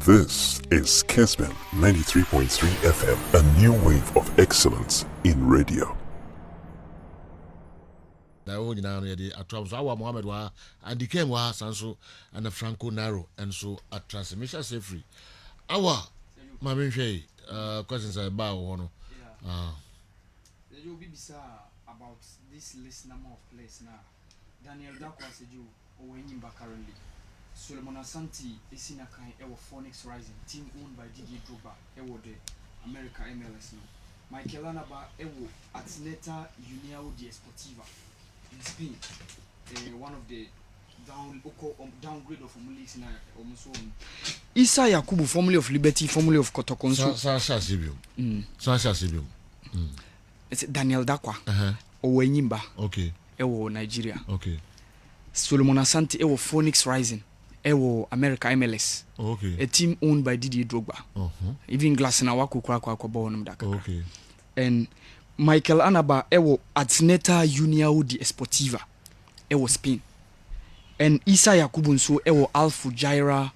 This is Kesman 93.3 FM, a new wave of excellence in radio. Mohammed wa and came wa Sanso and Franco Naro and so a transmission say free. Our my questions about one. There will be about this list number of players now. Daniel Dakwa said you or Wenimba currently. Solomon Asante is in a kind of Phoenix Rising team owned by Didier Drogba, Ewo de America MLS. Michael Anaba Ewo Atleta União de Esportiva in Spain. One of the downgrade of leagues now almost. Isa Yakubu, formerly of Liberty, formerly of Kotokonso. Sasha Sibium. It's Daniel Dakwa. Owenyimba. Okay. Ewo Nigeria. Okay. Solomon Asante Ewo Phoenix Rising. Ewo America MLS. Okay. A team owned by Didier Drogba. Even Glassena Wako Daka. Okay. And Michael Anaba Ewo Atleta União de Esportiva. Ewo Spain. And Isa Yakubu nso Ewo Al Fujairah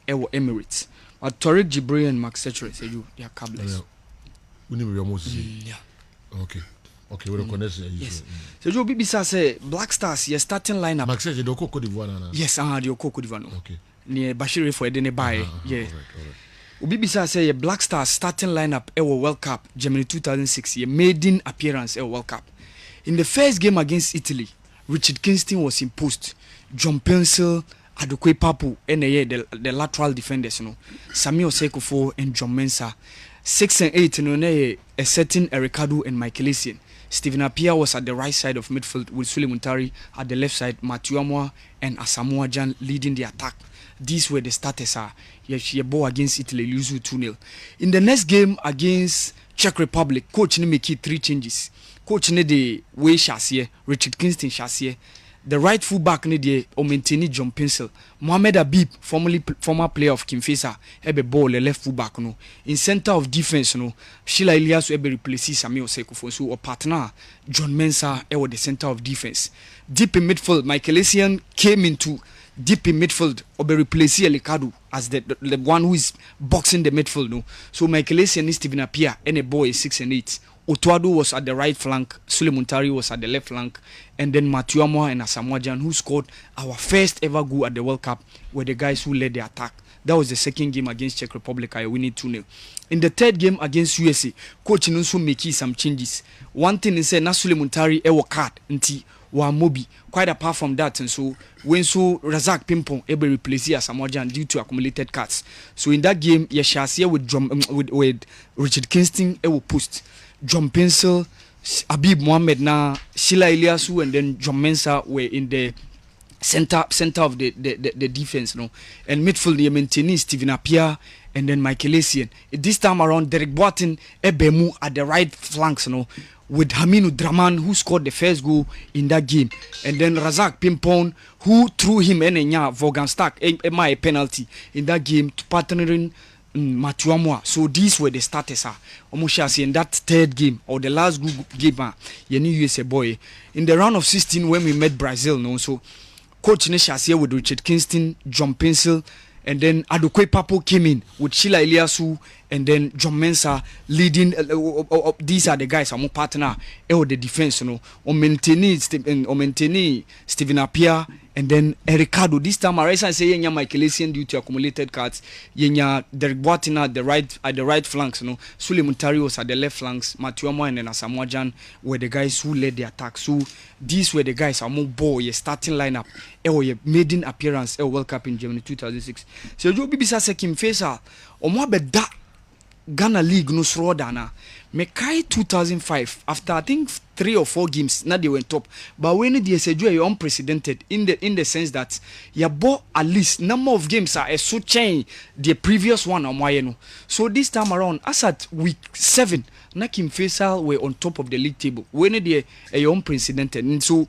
Ewo Emirates. But Tariq Jibril and Max Setcher say you they are cabless. Yeah. Okay. Okay, we recognize it. Yes. So Joe Bibisa say Black Stars your starting lineup. Max Setcher do Cote d'Ivoire na. Yes, the Cote d'Ivoire. Okay. Near Bashir for Edene Bay. Yeah. All right. Ubibisa say your Black Stars starting lineup Ewo World Cup Germany 2006 your maiden appearance Ewo World Cup. In the first game against Italy, Richard Kingston was imposed. John Pencil, Adokwe Papu, and the lateral defenders, Samuel Sekofo and John Mensah. 6 and 8, a certain Ricardo and Michael Essien. Stephen Appiah was at the right side of midfield with Sule Muntari at the left side, Mathieu Amoah and Asamoah Gyan leading the attack. These were the starters. Yebo against Italy, lose 2-0. In the next game against Czech Republic, coach ni make 3 changes. Coach ni the way Chassier, Richard Kingston Chassier. The right full back ni the Omenteni John Pencil. Mohamed Habib, former player of Kimfesa, ebe ball the left full back no. In center of defense no, Sheila Iliasu ebe replace Samuel Sekofo. So a partner John Mensah ebe the center of defense. Deep in midfield, Michael Essien came into deep in midfield obe replace Ricardo as the one who is boxing the midfield no. So Michael Essien is Stephen Appiah and a boy is 6 and 8. Otuado was at the right flank, Sule Muntari was at the left flank, and then Mathieu Amoah and Asamoah Gyan who scored our first ever goal at the World Cup were the guys who led the attack. That was the second game against Czech Republic. I winning 2-0. In the third game against USA, coach Nunsu making some changes. One thing is na Sule Muntari ewo card nti wa mobi. Quite apart from that, and so when so Razak Pimpon able replace Asamoah Gyan due to accumulated cards. So in that game, Yeshassia with Richard Kingston ewo post. John Pencil, Habib Mohamed na Sheila Iliasu and then John Mensah were in the center of the defense, no. And midfield they maintain Stephen Appiah and then Michael Essien. This time around Derek Boateng Ebemu at the right flanks, no, with Hamidou Dramane who scored the first goal in that game, and then Razak Pimpon who threw him and Vaughan Stark a penalty in that game to partnering Mathieu Amoah. So these were the starters. Almost in that third game or the last game, you knew USA boy. In the round of 16 when we met Brazil, no, so coach Neshassia with Richard Kingston, John Pencil, and then Adokwe Papu came in with Sheila Iliasu and then John Mensah leading. These are the guys I'm partner. The defense, you know, Omenteni Stephen Appiah and then Ricardo. This time I say yenya Michael Essien due to accumulated cards. Yenya Derek Boateng at the right flanks, you know. Sule Muntari was at the left flanks. Mathieu Amoah and then Asamoah Gyan were the guys who led the attack. So these were the guys among ball starting lineup. Your maiden appearance World Cup in Germany 2006. So Joe Bibisa Sekim Faisal omo beda Ghana League no srodana. Mekai 2005 after I think 3 or 4 games now they went top, but when they say you unprecedented in the sense that you bought at least number of games are so change the previous one on no. So this time around as at week 7 Nakim Faisal were on top of the league table when they unprecedented, and so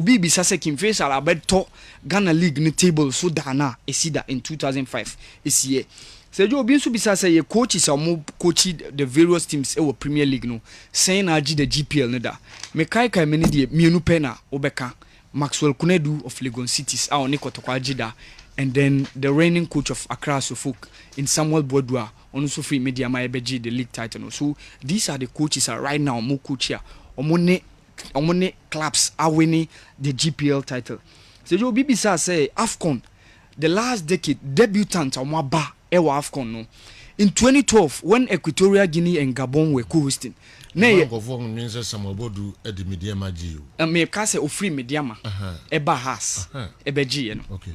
Bibi Sase Kim Faisal about to Ghana League no table so dana esida in 2005 this year. So Joe Binsu bisa say your coaches are more coaching the various teams in Premier League no saying aji the GPL no da me kai many die mienu pena obeka Maxwell Kunedu of Legon Cities a oni kotokwa aji da and then the reigning coach of Accra Suffolk in Samuel Bodua, also free media my the league title. So these are the coaches right now. Mo coach here, omone clubs are winning the GPL title. So you BBC say AFCON, the last decade debutant Omaba Ewa AFCON no. In 2012, when Equatorial Guinea and Gabon were co-hosting, me ka say ofri mediama eba has ebeji no okay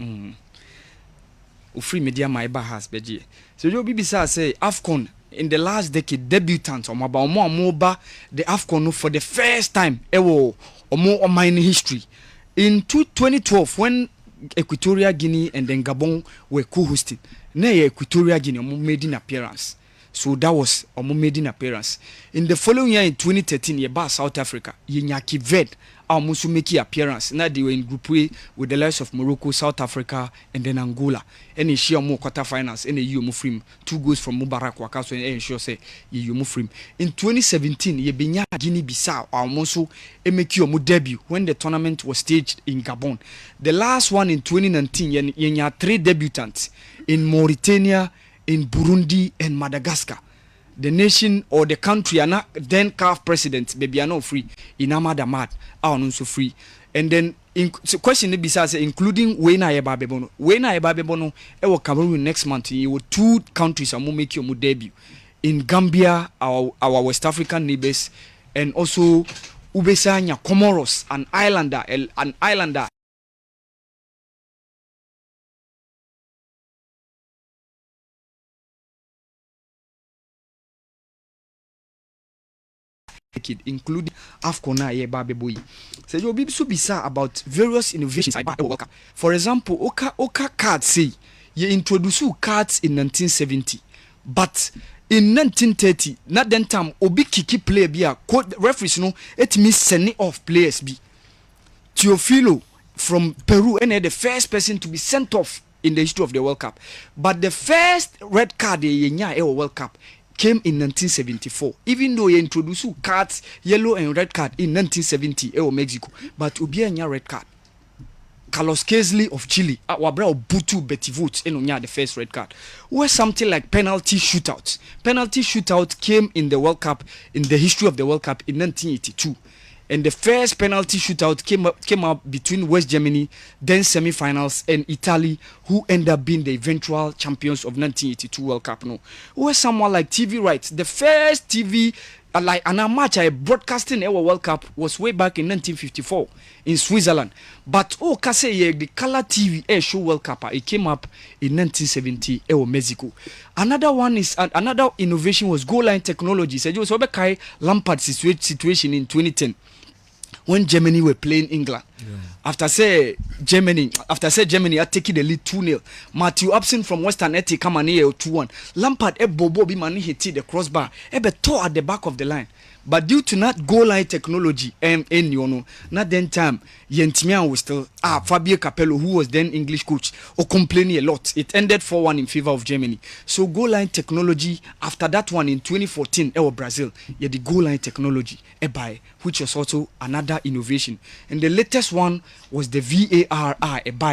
ofri mediama eba has beji. So you BBC say AFCON in the last decade debutant omo the AFCON for the first time ewo omo mining history. In 2012, when Equatorial Guinea and then Gabon were co-hosting, Equatorial Guinea made an appearance. So that was made an appearance. In the following year, in 2013, Yeba South Africa, Yenyaki Ved, almost make an appearance. Now they were in Group A with the likes of Morocco, South Africa, and then Angola. And in share more quarterfinals, and you mufrim 2 goals from Mubarak Wakaso, and ensure say you mufrim. In 2017, Yebenya Guinea-Bissau almost make your debut when the tournament was staged in Gabon. The last one in 2019, Yenya 3 debutants in Mauritania, in Burundi and Madagascar. The nation or the country are not then CAF president, baby are not free. In Ahmad Ahmad are also free. And then so question be say including Wena Ebabebono. Wena Ebabebono will Cameroon next month. You will 2 countries are make your debut. In Gambia, our West African neighbors, and also Ubesanya, Comoros, an islander. Including AFCON Yebabeboy. So you be so bizarre about various innovations. For example, Oka cards say you introduce cards in 1970, but in 1930, not then time obi kiki player be a code referees no it means sending off players be. Teofilo from Peru and the first person to be sent off in the history of the World Cup. But the first red card in World Cup came in 1974. Even though he introduced cards, yellow and red card in 1970 Mexico, but Ubianya red card. Carlos Kesley of Chile, Wabra Butu Betivut, and the first red card. Where something like penalty shootout. Penalty shootout came in the World Cup, in the history of the World Cup in 1982. And the first penalty shootout came up between West Germany, then semi-finals, and Italy, who ended up being the eventual champions of 1982 World Cup. No, where someone like TV rights, the first TV like an match broadcasting our World Cup was way back in 1954 in Switzerland. But the color TV show World Cup it came up in 1970 Mexico. Another one is another innovation was goal line technology. So it was Lampard situation in 2010. When Germany were playing England, after Germany had taken the lead 2-0. Matthew Upson from Western Eti come on here 2-1. Lampard Bobo be mani hit the crossbar. Tore at the back of the line. But due to not goal line technology not then time Yentimian was still Fabio Capello, who was then English coach, complaining a lot. It ended 4-1 in favor of Germany. So goal line technology after that one in 2014 Brazil, the goal line technology which was also another innovation. And the latest one was the VAR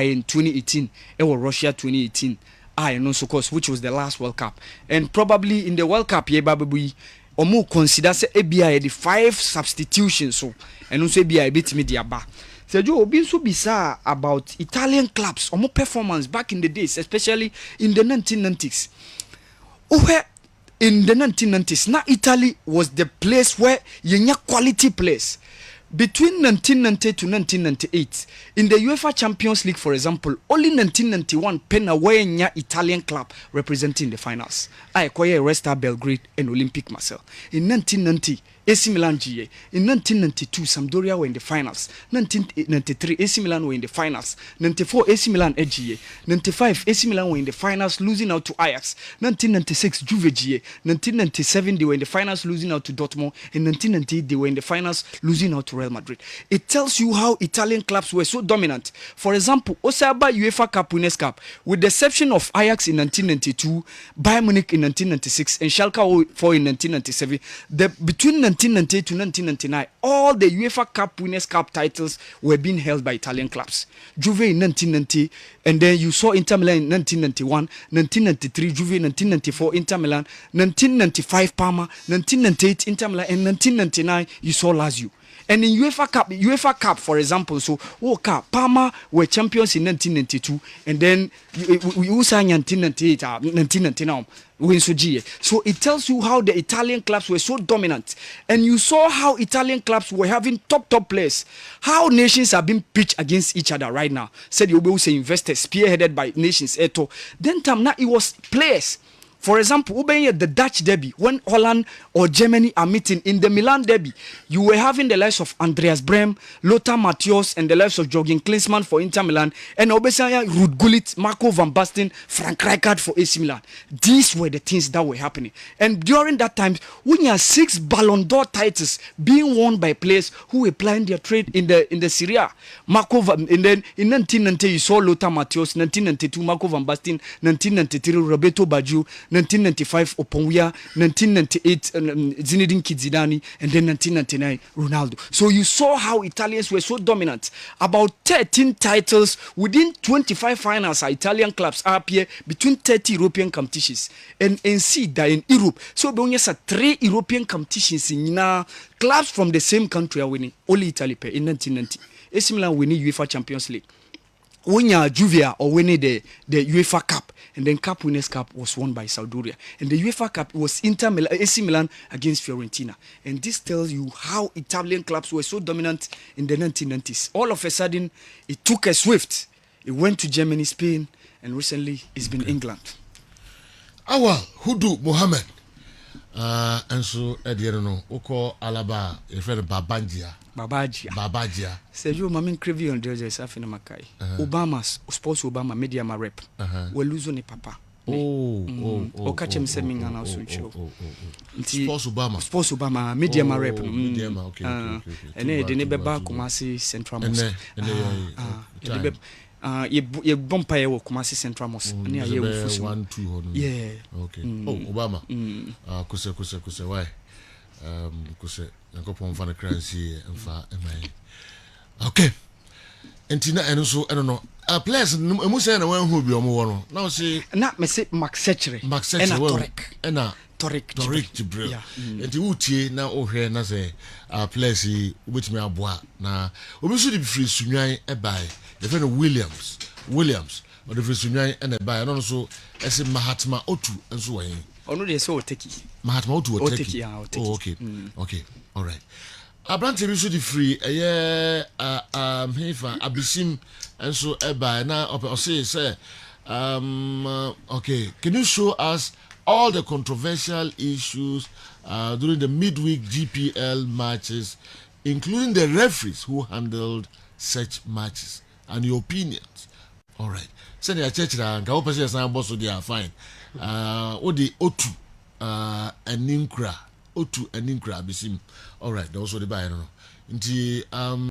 in 2018 Russia 2018 and also course which was the last World Cup. And probably in the World Cup Omo consider say ABI the 5 substitutions so and also ABI bit media ba. So you obi so bisa about Italian clubs omo performance back in the days, especially in the 1990s. Where in the 1990s, now Italy was the place where you had quality players. Between 1990 to 1998, in the UEFA Champions League, for example, only 1991 Pena were a Italian club representing the finals. I acquired Red Star Belgrade and Olympic Marseille. In 1990, AC Milan GA. In 1992, Sampdoria were in the finals. 1993, AC Milan were in the finals. 94, AC Milan GA. 95, AC Milan were in the finals, losing out to Ajax. 1996, Juve GA. 1997, they were in the finals, losing out to Dortmund. In 1998, they were in the finals, losing out to Real Madrid. It tells you how Italian clubs were so dominant. For example, Osaba UEFA Cup Winners' Cup, with the exception of Ajax in 1992, Bayern Munich in 1996, and Schalke 04 in 1997, between 1998 to 1999, all the UEFA Cup Winners' Cup titles were being held by Italian clubs. Juve in 1990, and then you saw Inter Milan in 1991, 1993 Juve, 1994 Inter Milan, 1995 Parma, 1998 Inter Milan, and 1999 you saw Lazio. And in UEFA Cup, for example, so Parma were champions in 1992, and then we also in 1998, 1999. So it tells you how the Italian clubs were so dominant, and you saw how Italian clubs were having top players. How nations are being pitched against each other right now. Said you will say investors spearheaded by nations. Then now it was players. For example, the Dutch derby, when Holland or Germany are meeting in the Milan derby, you were having the likes of Andreas Brem, Lothar Matthäus, and the likes of Jürgen Klinsmann for Inter Milan, and Obesanya, Ruud Gullit, Marco van Basten, Frank Rijkaard for AC Milan. These were the things that were happening. And during that time, when you had 6 Ballon d'Or titles being won by players who were plying their trade in the Serie A. And then in 1990, you saw Lothar Matthäus, 1992, Marco van Basten, 1993, Roberto Baggio, 1995 Oponwia, 1998 Zinedine Zidane, and then 1999 Ronaldo. So you saw how Italians were so dominant. About 13 titles within 25 finals are Italian clubs up here between 30 European competitions and see that in Europe. So we only have 3 European competitions in clubs from the same country are winning. Only Italy in 1990. AC Milan winning UEFA Champions League. When you Juve or winning the UEFA Cup, and then Cup Winners' Cup was won by Sampdoria, and the UEFA Cup was AC Milan against Fiorentina. And this tells you how Italian clubs were so dominant in the 1990s. All of a sudden, it took a swift. It went to Germany, Spain, and recently it's been England. Hudu Mohammed. And so Ediano Oko Alaba, a friend of Babajia. Sergio Mamin Crevi on Georgia Safina Makai. Obama, sports Obama, media ma rep. We lose on papa. Catch him sending an house show. Sports Obama, media ma rep. Okay. And then the neighbor Kumasi Central Mosque. Ye bumpire wo Kumasi Central Mosque. Ani aye wo fusu. 1-2. Yeah. Okay. Obama. Kuse why? Kuse Yankopon van the currency and fa MI. Okay. Entina and so I don't know. Players musa na wan hu bi omo no. Now say na me say Max Sechere. Torek Jibril. Enti wutie na ohwe na say players yi obetimi aboa na obisu di free sunwan e bai. The friend Williams or the free sunwan e bai no so ese Mahatma Otu enso wan. Ono dey so Oteki. Mahatma Otu Oteki. Oteki. Okay. Okay. All right. Abrante bi so di free hefa abisim enso e bai na o say okay, can you show us all the controversial issues during the midweek GPL matches, including the referees who handled such matches, and your opinions? All right. Send your church and go person say boss they are fine. Odi Otu Eninkra bisim. All right, those were the buy no. Nti